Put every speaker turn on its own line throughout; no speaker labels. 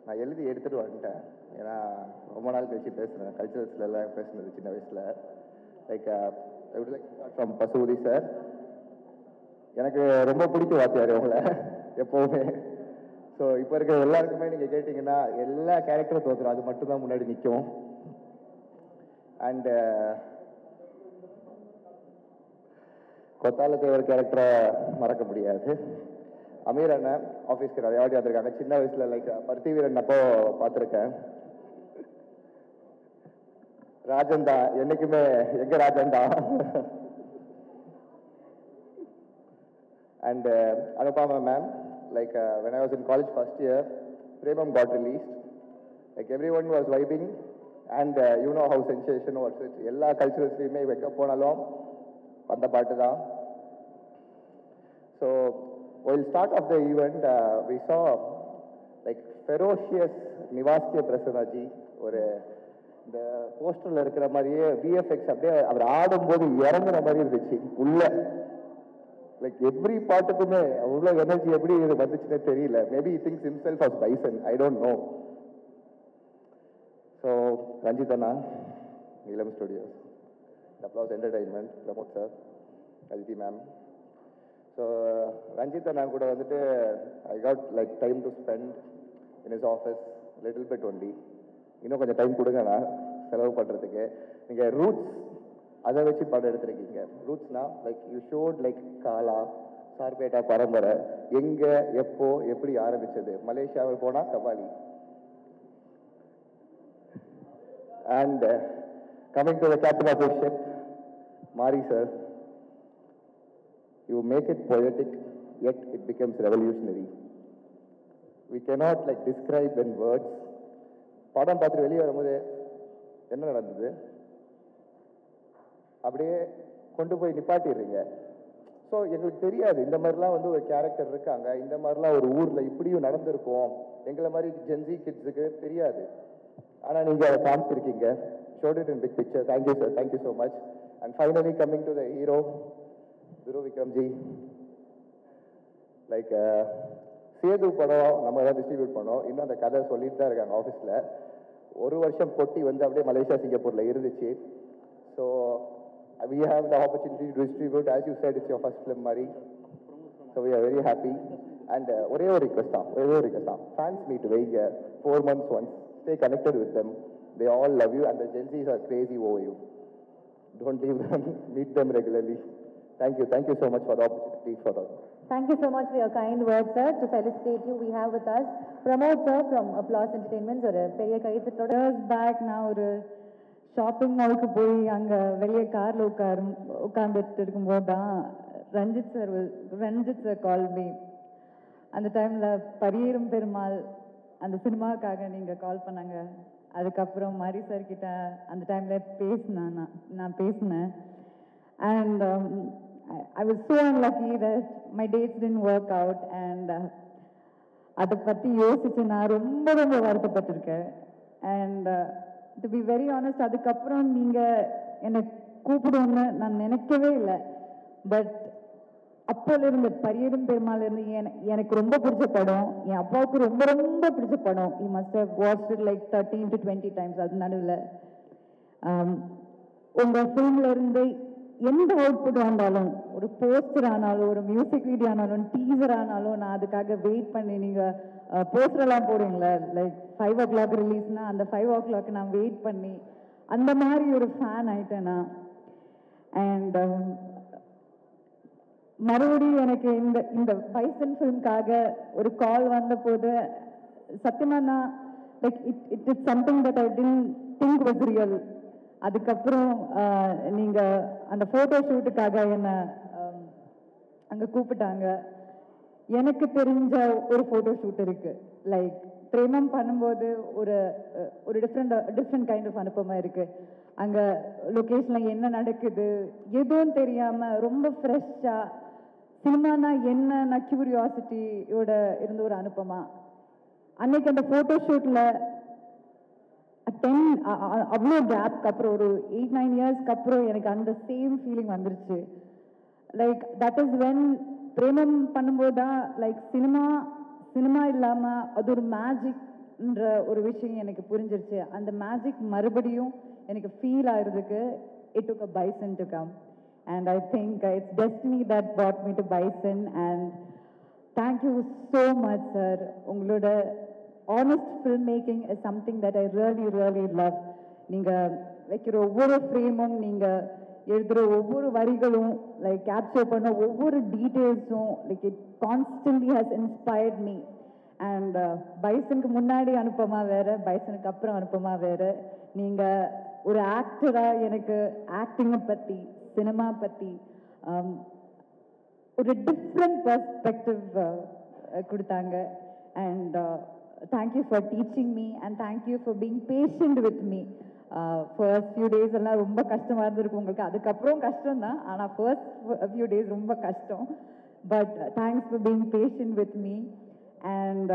நான் எழுதி எடுத்துகிட்டு வந்துட்டேன். ஏன்னா ரொம்ப நாள் கழிச்சு பேசுகிறேன். கல்ச்சரல்ஸ்ல எல்லாம் பேசுனது சின்ன வயசில். Like from Pasupathi sir. எனக்கு ரொம்ப பிடிக்கும் வாத்தியார் அவங்கள எப்போவுமே. ஸோ இப்போ இருக்கிற எல்லாருக்குமே நீங்கள் கேட்டிங்கன்னா எல்லா கேரக்டரும் தோற்றுரும், அது மட்டும்தான் முன்னாடி நிற்கும். அண்டு கொத்தால தேவர் கேரக்டரை மறக்க முடியாது. அமீர் அண்ணன் ஆஃபீஸ்க்கு நிறைய வாட்டி வந்திருக்காங்க. சின்ன வயசில் லைக் பருத்தி வீரன் அப்போ பார்த்துருக்கேன். ராஜந்தா என்னைக்குமே எங்க ராஜந்தா. And Anupama ma'am, like when I was in college first year, Premam got released. Like everyone was vibing and you know how sensation was it. எல்லா கல்ச்சுரல்ஸ்லையுமே வைக்க போனாலும் அந்த பாட்டு தான். So while start of the event we saw like ferocious நிவாஸ்கே பிரசன்னாஜி. ஒரு இந்த போஸ்டர்ல இருக்கிற மாதிரியே விஎஃப்எக்ஸ் அப்படியே அவர் ஆடும்போது இறங்குற மாதிரி இருந்துச்சு உள்ள. லைக் எவ்ரி பாட்டுக்குமே அவ்வளோ எனர்ஜி எப்படி இது வந்துச்சுன்னே தெரியல. Maybe thinks himself as Bison, I don't know. So Ranjith அண்ணா, Neelam studios, applause entertainment, Pramod sir, Aditi ma'am. So Ranjith அண்ணா கூட வந்துட்டு I got like time to spend in his office little bit only. இன்னும் கொஞ்சம் டைம் கொடுங்கண்ணா செலவு பண்ணுறதுக்கு. நீங்கள் ரூட்ஸ் அதை வச்சு படம் எடுத்திருக்கீங்க. ரூட்ஸ்னா like you shot like Kaala, Sarpatta Parambarai எங்கே எப்போ எப்படி ஆரம்பிச்சது. மலேசியாவில் போனால் Kabali. And coming to the captain of the ship, Mari sir, you make it poetic yet it becomes revolutionary. We cannot like describe in words. படம் பார்த்துட்டு வெளியே வரும்போது என்ன நடந்தது அப்படியே கொண்டு போய் நிப்பாட்டிடுறீங்க. ஸோ எங்களுக்கு தெரியாது இந்த மாதிரிலாம் வந்து ஒரு கேரக்டர் இருக்காங்க, இந்த மாதிரிலாம் ஒரு ஊரில் இப்படியும் நடந்திருக்கும், எங்களை மாதிரி ஜென்சி கிட்ஸுக்கு தெரியாது. ஆனால் நீங்கள் அதை காமிச்சிருக்கீங்க. Shot it in big picture. Thank you sir, thank you so much. And finally coming to the hero Dhruv விக்ரம்ஜி. லைக் சேது படம் நம்ம தான் டிஸ்ட்ரிபியூட் பண்ணோம். இன்னும் அந்த கதை சொல்லிட்டு தான் இருக்காங்க ஆஃபீஸில். ஒரு வருஷம் பொட்டி வந்து அப்படியே மலேசியா சிங்கப்பூரில் இருந்துச்சு. So we have the opportunity to distribute. As you said, it's your first film Mari, so we are very happy. And ஒரே ஒரு request தான் fans meet வைங்க 4 months once, stay connected with them, they all love you and the Gen Zs are crazy over you. Don't leave them, meet them regularly. Thank you so much for the opportunity.
Thank you so much for your kind words, sir. To felicitate you, we have with us Pramod sir from Applause Entertainment. ஒரு பெரிய கைத்தட்டோட back நான் ஒரு shopping மாலுக்கு போய் அங்கே வெளியே காரில் உட்காந்துட்டு இருக்கும்போது தான் ரஞ்சித் சார் கால் மீ. அந்த டைமில் பரியேறும் பெருமாள் அந்த சினிமாவுக்காக நீங்கள் கால் பண்ணாங்க. அதுக்கப்புறம் மாரி சார் கிட்ட அந்த டைமில் நான் பேசினேன். And I was so unlucky that my dates didn't work out. And அதை பற்றி யோசிச்சு நான் ரொம்ப வருத்தப்பட்டிருக்கேன். And to be very honest, அதுக்கப்புறம் நீங்கள் என்னை கூப்பிடுவோன்னு நான் நினைக்கவே இல்லை. பட் அப்போலேருந்து பரியேறும் பெருமாள்லேருந்து எனக்கு ரொம்ப பிடிச்ச படம், என் அப்பாவுக்கு ரொம்ப பிடிச்ச படம். he must have watched it like 13 to 20 times. அது நடுவில் உங்கள் ஃபிலிம்லேருந்து எந்த அவுட்புட் வந்தாலும், ஒரு போஸ்டர் ஆனாலும், ஒரு மியூசிக் வீடியோ ஆனாலும், டீசர் ஆனாலும், நான் அதுக்காக வெயிட் பண்ணி, நீங்கள் போஸ்டர்லாம் போடுவீங்களா லைக் 5 o'clock ரிலீஸ்னால் அந்த 5 o'clock நான் வெயிட் பண்ணி அந்த மாதிரி ஒரு ஃபேன் ஆயிட்டேன் நான். அண்ட் மறுபடியும் எனக்கு இந்த பைசன் ஃபிலிம்காக ஒரு கால் வந்த போது சத்தியமா நான் like it is something that I didn't think was real. அதுக்கப்புறம் நீங்கள் அந்த ஃபோட்டோ ஷூட்டுக்காக என்னை அங்கே கூப்பிட்டாங்க. எனக்கு தெரிஞ்ச ஒரு ஃபோட்டோ ஷூட் இருக்குது. லைக் பிரேமம் பண்ணும்போது ஒரு டிஃப்ரெண்ட் கைண்ட் ஆஃப் அனுபவமாக இருக்குது. அங்கே லொக்கேஷனில் என்ன நடக்குது எதுவும் தெரியாமல் ரொம்ப ஃப்ரெஷ்ஷாக சினிமானா என்ன க்யூரியாசிட்டியோட இருந்த ஒரு அனுபவமாக அன்னைக்கு அந்த ஃபோட்டோ ஷூட்டில் அவ்வளோ கேப்க்கு அப்புறம் ஒரு 8-9 இயர்ஸ்க்கு அப்புறம் எனக்கு அந்த சேம் ஃபீலிங் வந்துருச்சு. லைக் தட் இஸ் வென் பிரேமம் பண்ணும்போது தான் லைக் சினிமா இல்லாமல் அது ஒரு மேஜிக் ன்ற ஒரு விஷயம் எனக்கு புரிஞ்சிருச்சு. அந்த மேஜிக் மறுபடியும் எனக்கு ஃபீல் ஆகிறதுக்கு it took a Bison to come. And I think it's destiny that brought me to Bison. And thank you so much, sir. உங்களோட honest filmmaking is something that I really, really love. நீங்க வைக்கிற ஒவ்வொரு ஃப்ரேமும், நீங்க எழுதுகிற ஒவ்வொரு வரிகளும், like capture பண்ண ஒவ்வொரு டீட்டெயில்ஸும், like it constantly has inspired me. And பைசனுக்கு முன்னாடி அனுப்பமா வேற, பைசனுக்கு அப்புறம் அனுப்பமா வேற. நீங்கள் ஒரு ஆக்டராக எனக்கு ஆக்டிங்கை பற்றி, சினிமா பற்றி ஒரு டிஃப்ரெண்ட் பர்ஸ்பெக்டிவ் கொடுத்தாங்க. And thank you for teaching me and thank you for being patient with me. First few days எல்லாம் ரொம்ப கஷ்டமாக இருந்திருக்கும் உங்களுக்கு, அதுக்கப்புறம் கஷ்டம் தான், ஆனால் ஃபர்ஸ்ட் ஃபியூ டேஸ் ரொம்ப கஷ்டம். But thanks for being patient with me. And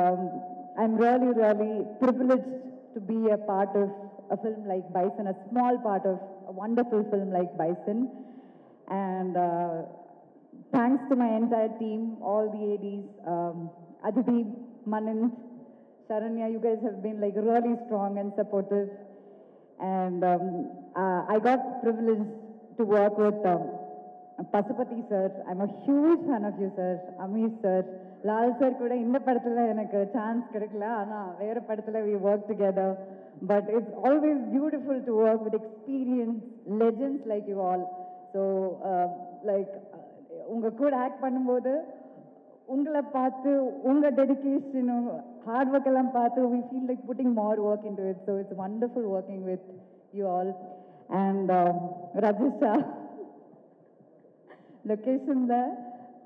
I'm really, really privileged to be a part of a film like Bison, a small part of a wonderful film like Bison. And thanks to my entire team, all the ADs, Aditi, Manint, Sharanya, you guys have been like really strong and supportive. And I got privileged to work with Pasupati sir. I'm a huge fan of you, sir. Amir sir. Lal sir கூட இந்த படத்தில் எனக்கு chance கிடைக்கல, ஆனால் வேறு படத்தில் we work together. But it's always beautiful to work with experienced legends like you all. So like உங்கள் கூட ஆக்ட் பண்ணும்போது உங்களை பார்த்து, உங்கள் டெடிக்கேஷனும் ஹார்ட் ஒர்க் எல்லாம் பார்த்து we feel like putting more work into it. So it's wonderful working with you all. And Rajisha, லொக்கேஷனில்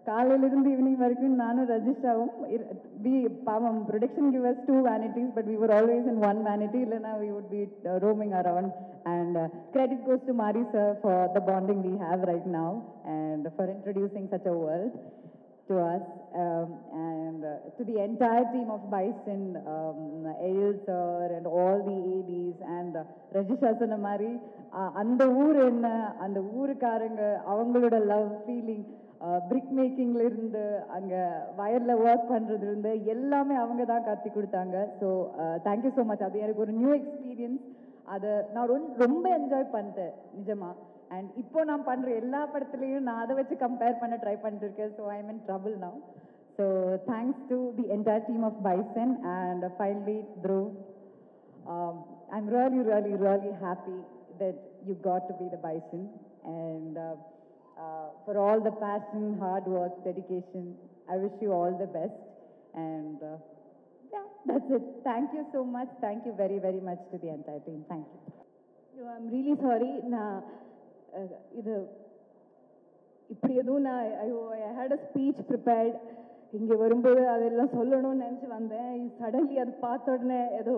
காலையிலிருந்து ஈவினிங் வரைக்கும் நானும் ரஜிஷாவும் பாவம் production give us 2 vanities, but we were always in one vanity, இல்லைனா we would be roaming around. And credit goes to Mari sir for the bonding we have right now and for introducing such a world to us. And to the entire team of Bison, Eyal sir and all the ADs and Rajisha சொன்ன மாதிரி அந்த ஊர் என்ன, அந்த ஊருக்காரங்க அவங்களோட love feeling, பிரிக் மேக்கிங்ல இருந்து அங்கே வயலில் ஒர்க் பண்ணுறதுலேருந்து எல்லாமே அவங்க தான் கற்றுக் கொடுத்தாங்க. So thank you so much. அது எனக்கு ஒரு நியூ எக்ஸ்பீரியன்ஸ். அதை நான் ரொம்ப என்ஜாய் பண்ணிட்டேன் நிஜமாக. அண்ட் இப்போ நான் பண்ணுற எல்லா படத்துலையும் நான் அதை வச்சு கம்பேர் பண்ண ட்ரை பண்ணிட்டுருக்கேன். So I am in trouble now. So thanks to the entire team of Bison and finally Dhruv. I'm really, really, really happy that you got to be the Bison. And for all the passion, hard work, dedication, I wish you all the best. And yeah, that's it. Thank you so much. Thank you very, very much to the entire team. Thank you.
I'm really sorry. இது இப்படி எதுவும் I had a speech prepared. இங்கே வரும்போது அதெல்லாம் சொல்லணும்னு நினச்சி வந்தேன். Suddenly அது பார்த்த உடனே ஏதோ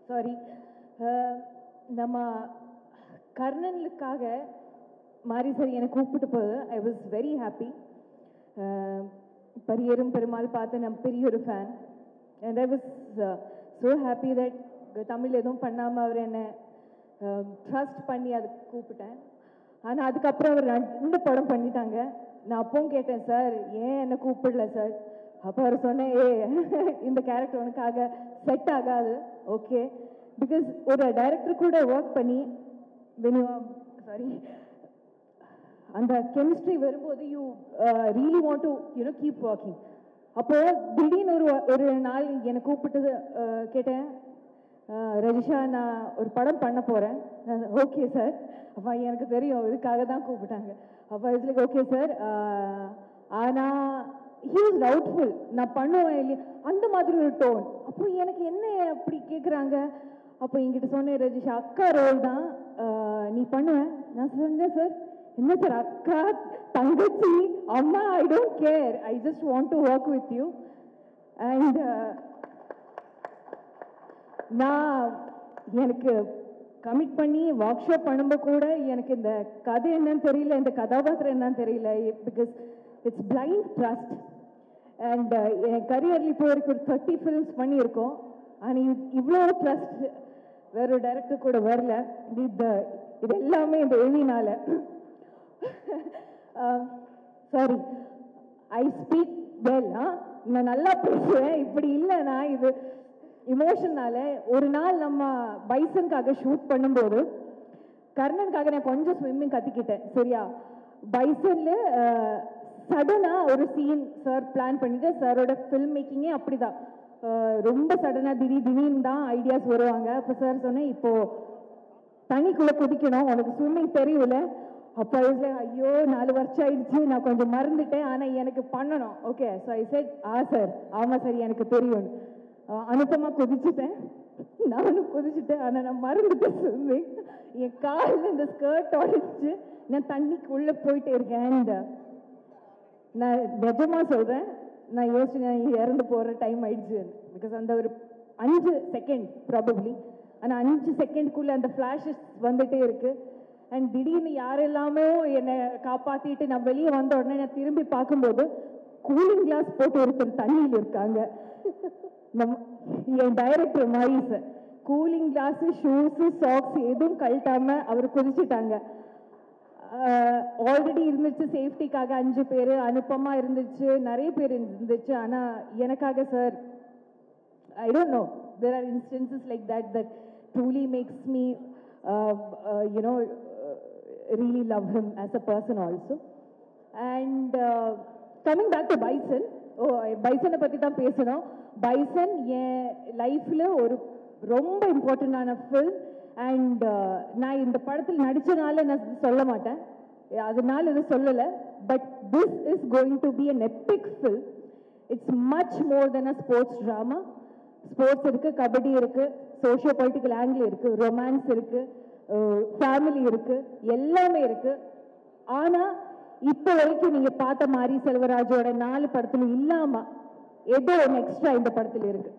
சாரி. நம்ம கர்ணனுக்காக மாரி சார் என்னை கூப்பிட்டு போது I was very happy. Pariyerum Perumal பார்த்து நான் பெரிய ஒரு fan. And I was so happy that Tamil எதுவும் பண்ணாமல் அவர் என்னை ட்ரஸ்ட் பண்ணி அதுக்கு கூப்பிட்டேன். ஆனால் அதுக்கப்புறம் அவர் 2 படம் பண்ணிட்டாங்க. நான் அப்பவும் கேட்டேன், சார் ஏன் என்னை கூப்பிடல சார்? அப்போ அவர் சொன்னேன், இந்த கேரக்டர் உனக்காக செட் ஆகாது. ஓகே, பிகாஸ் ஒரு டைரக்டர் கூட ஒர்க் பண்ணி சாரி அந்த கெமிஸ்ட்ரி வரும்போது you really want to keep working. அப்போது திடீர்னு ஒரு நாள் என்னை கூப்பிட்டது கேட்டேன், ரஜிஷா நான் ஒரு படம் பண்ண போகிறேன். Okay sir. அப்போ எனக்கு தெரியும் இதுக்காக தான் கூப்பிட்டாங்க. அப்போ இட்ஸ் லைக் ஓகே சார். ஆனால் ஹி வாஸ் டவுட்ஃபுல் நான் பண்ணுவேன் இல்லையா, அந்த மாதிரி ஒரு டோன். அப்போ எனக்கு என்ன அப்படி கேட்குறாங்க. அப்போ என்கிட்ட சொன்னேன், ரஜிஷா அக்கா ரோல் தான் நீ பண்ணுவேன். நான் சொன்னேன், சார் என்ன சார் அக்கா தங்கச்சி அம்மா, I don't care, I just want to work with you. And நான் எனக்கு கமிட் பண்ணி ஒர்க் ஷாப் பண்ணும்போது கூட எனக்கு இந்த கதை என்னன்னு தெரியல, இந்த கதாபாத்திரம் என்னன்னு தெரியல. Because it's blind trust. And என் கரியரில் இப்போ வரைக்கும் ஒரு 30 ஃபிலிம்ஸ் பண்ணியிருக்கோம். ஆனால் இவ்வளோ ட்ரஸ்ட் வேற ஒரு டைரக்டர் கூட வரல. இது எல்லாமே இந்த எழினால. Sorry, I speak well. நான் நல்லா பேசுவேன், இப்படி இல்லைனா இது இமோஷனால. ஒரு நாள் நம்ம பைசனுக்காக ஷூட் பண்ணும்போது கர்ணனுக்காக நான் கொஞ்சம் ஸ்விம்மிங் கற்றுக்கிட்டேன் சரியா. பைசன்ல சடனாக ஒரு சீன் சார் பிளான் பண்ணிட்டு, சாரோட ஃபில்ம் மேக்கிங்கே அப்படிதான், ரொம்ப சடனாக திடீர்னு தான் ஐடியாஸ் வருவாங்க. அப்போ சார் சொன்னேன், இப்போது தண்ணிக்குள்ளே குதிக்கணும், உனக்கு ஸ்விம்மிங் தெரியல. அப்போ ஐயோ 4 வருஷம் ஆயிடுச்சு, நான் கொஞ்சம் மறந்துட்டேன், ஆனால் எனக்கு பண்ணணும். Okay so I set sir, ஆமாம் சார் எனக்கு தெரியும். அனுப்பமாக குதிச்சுட்டேன், நானும் குதிச்சுட்டேன், ஆனால் நான் மறந்துட்டேன் ஸ்விம்மிங். என் காலில் இந்த ஸ்கர்ட் உடைச்சு நான் தண்ணிக்குள்ளே போயிட்டே இருக்கேன். அண்ட் நான் நிஜமாக சொல்கிறேன், நான் யோசிச்சு இறந்து போகிற டைம் ஆயிடுச்சு. பிகாஸ் அந்த ஒரு 5 செகண்ட் ப்ராபப்ளி, ஆனால் 5 செகண்ட்குள்ளே அந்த ஃப்ளாஷஸ் வந்துகிட்டே இருக்குது. அண்ட் திடீர்னு யாரெல்லாமோ என்னை காப்பாற்றிட்டு நான் வெளியே வந்த உடனே நான் திரும்பி பார்க்கும்போது கூலிங் கிளாஸ் போட்டு ஒருத்தர் தண்ணியில் இருக்காங்க. என் டைரக்டர் மாதிரி sir cooling glass shoes socks எதுவும் கழட்டாம அவர் குதிச்சுட்டாங்க. ஆல்ரெடி இருந்துச்சு சேஃப்டிக்காக 5 பேர், அனுப்பமா இருந்துச்சு, நிறைய பேர் இருந்துச்சு. ஆனால் எனக்காக sir, I don't know, there are instances like that that truly makes me really love him as a person also. And coming back to Bison, பைசனை பற்றி தான் பேசணும். பைசன் என் லைஃப்பில் ஒரு ரொம்ப இம்பார்ட்டண்டான ஃபில்ம். அண்ட் நான் இந்த படத்தில் நடித்தனால நான் சொல்ல மாட்டேன், அதனால இது சொல்லலை. But this is going to be an epic film. It's much more then a sports drama. Sports இருக்குது, கபடி இருக்குது, சோஷியோ பொலிட்டிக்கல் ஆங்கிள் இருக்குது, ரொமான்ஸ் இருக்குது, ஃபேமிலி இருக்குது, எல்லாமே இருக்குது. ஆனால் இப்போ வரைக்கும் நீங்கள் பார்த்த மாரி செல்வராஜோட 4 படத்துல இல்லாமல் ஏதோ ஒன்று எக்ஸ்ட்ரா இந்த படத்தில் இருக்குது.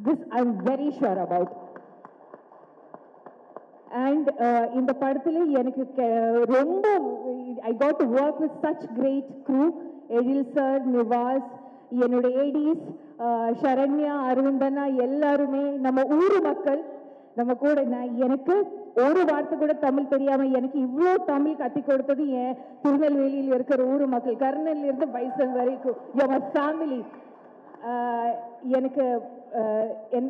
This I am very sure about. And இந்த படத்தில் எனக்கு ரொம்ப I got to work with such great crew. Ezhil sir, Nivas, என்னோட ஏடிஸ் சரண்யா, அரவிந்தனா, எல்லாருமே நம்ம ஊர் மக்கள். நம்ம கூட எனக்கு ஒரு வார்த்தை கூட தமிழ் தெரியாமல் எனக்கு இவ்வளோ தமிழ் கத்தி கொடுத்தது என் திருநெல்வேலியில் இருக்கிற ஊர் மக்கள். கர்னல்ல இருந்து பைசன் வரைக்கும் என் ஃபேமிலி. எனக்கு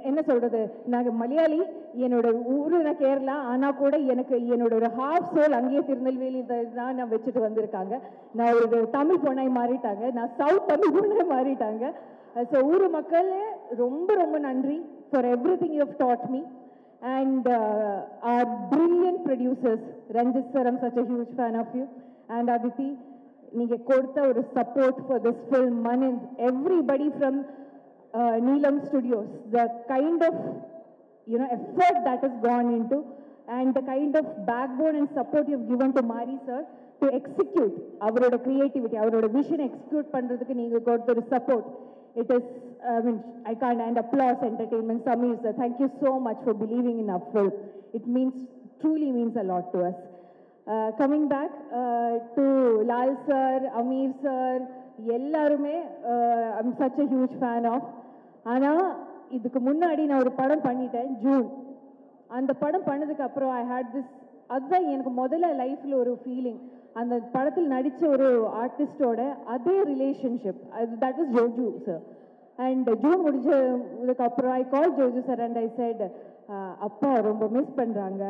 என்ன சொல்றது, நாங்கள் மலையாளி, என்னோட ஊரு நான் கேரளா, ஆனால் கூட எனக்கு என்னோட ஒரு ஹாஃப் சோல் அங்கேயே திருநெல்வேலி தான் நான் வச்சுட்டு வந்திருக்காங்க. நான் ஒரு தமிழ் பொண்ணாய் மாறிட்டாங்க, நான் சவுத் தமிழ் பொண்ணாய் மாறிட்டாங்க. ஸோ ஊர் மக்கள் ரொம்ப ரொம்ப நன்றி for everything you have taught me. And our brilliant producers, Ranjit sir, I'm such a huge fan of you, and Aditi, நீங்க கொடுத்த ஒரு support for this film, Manind, everybody from Neelam Studios, the kind of effort that has gone into, and the kind of backbone and support you've given to Mari sir to execute அவரோட creativity, அவரோட vision execute பண்றதுக்கு நீங்க கொடுத்த ஒரு support. It is, I can't, and Applause Entertainment, Samir sir, thank you so much for believing in our film. It truly means a lot to us. Coming back to Lal sir, Amir sir, எல்லாருமே I'm such a huge fan of. ஆனால் இதுக்கு முன்னாடி நான் ஒரு படம் பண்ணிட்டேன் June. அந்த படம் பண்ணதுக்கு அப்புறம் I had this, அதுதான் எனக்கு முதல்ல லைஃப்பில் ஒரு ஃபீலிங். அந்த படத்தில் நடித்த ஒரு ஆர்டிஸ்டோட அதே relationship, that was Joju sir. And June முடிஞ்சதுக்கப்புறம் I call Joju sir and I said, அப்பா ரொம்ப மிஸ் பண்ணுறாங்க.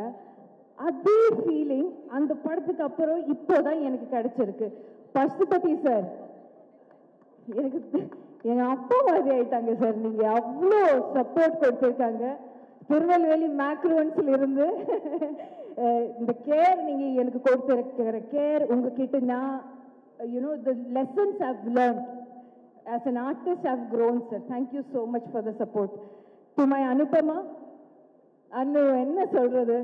அதே ஃபீலிங் அந்த படத்துக்கு அப்புறம் இப்போ தான் எனக்கு கிடைச்சிருக்கு. பசுபதி சார் எனக்கு எங்கள் அப்பா மாதிரி ஆயிட்டாங்க சார். நீங்கள் அவ்வளோ சப்போர்ட் கொடுத்துருக்காங்க. திருநெல்வேலி மேக்ரோன்ஸ்ல இருந்து இந்த கேர் நீங்கள் எனக்கு கொடுத்துருக்கிற கேர், உங்ககிட்ட நான் the lessons I've learned as an artist have grown, sir. Thank you so much for the support. To my Anupama, என்ன சொல்றது,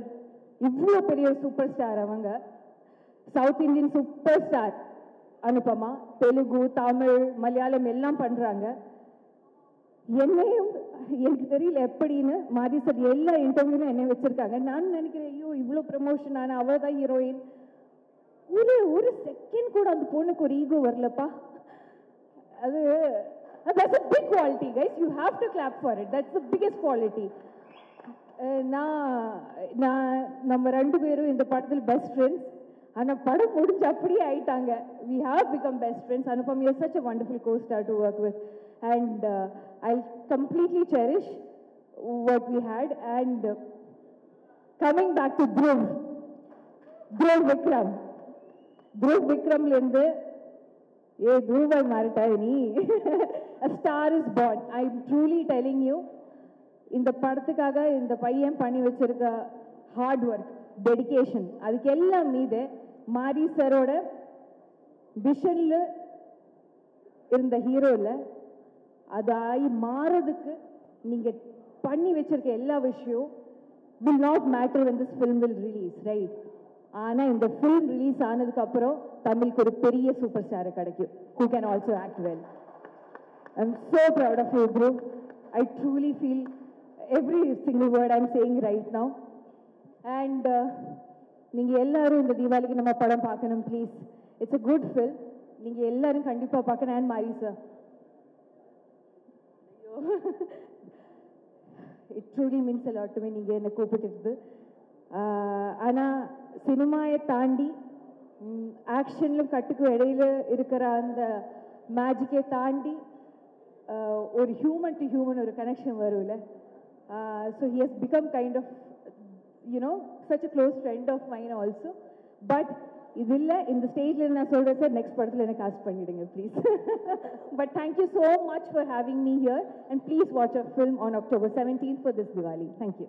இவ்வளோ பெரிய சூப்பர் ஸ்டார் அவங்க, south Indian super star Anupama, Telugu, Tamil, Malayalam எல்லாம் பண்றாங்க. என்னையும் எனக்கு தெரியல எப்படின்னு மாரி சார் எல்லா இன்டர்வியூலும் என்னை வச்சிருக்காங்க. நான் நினைக்கிறேன், ஐயோ இவ்வளோ ப்ரமோஷன் ஆன அவள் தான் ஹீரோயின். ஒரு செகண்ட் கூட அந்த பொண்ணுக்கு ஒரு ஈகோ வரலப்பா. that's a big quality, guys. You have to clap for it. That's the biggest quality. நம்ம 2 பேரும் இந்த படத்தில் பெஸ்ட் ஃப்ரெண்ட்ஸ். ஆனால் படம் முடிஞ்சு அப்படியே ஆயிட்டாங்க. We have become best friends. Anupam, you're such a wonderful co-star to work with. and I'll completely cherish what we had. And coming back to Dhruv Vikramலேருந்து ஏ துருவாய் மாறிட்டாய் நீ. A star is born. I'm truly telling you, இந்த படத்துக்காக இந்த பையன் பண்ணி வச்சிருக்க hard work, dedication, அதுக்கு எல்லாம் மீது மாரி சரோட விஷன்ல இருந்த ஹீரோல அது ஆகி மாறதுக்கு நீங்க பண்ணி வச்சிருக்க எல்லா விஷயம் will not matter when this film will release, right? ஆனா இந்த film release ஆனதுக்கு அப்புறம் தமிழுக்கு ஒரு பெரிய சூப்பர் ஸ்டார் கிடைக்கும் who can also act well. I'm so proud of you, Dhruv. I truly feel every single word I'm saying right now. And நீங்க எல்லாரும் இந்த தீபாவளிக்கு நம்ம படம் பார்க்கணும் please. It's a good film. நீங்க எல்லாரும் கண்டிப்பா பார்க்கணும். அண்ட் மாரி sir, it truly means a lot to me நீங்க என்ன கூப்பிட்டு. ஆனா சினிமாயை தாண்டி ஆக்ஷன்லும் கட்டுக்கும் இடையில இருக்கிற அந்த மேஜிக்கை தாண்டி ஒரு ஹியூமன் டு ஹியூமன் ஒரு கனெக்ஷன் வரும்ல. So he has become kind of such a close friend of mine also. But இதில் இந்த ஸ்டேஜில் நான் சொல்கிறேன் சார், நெக்ஸ்ட் படத்தில் என்ன காஸ்ட் பண்ணிவிடுங்க please. But thank you so much for having me here, and please watch a film on October 17th for this Diwali. Thank you.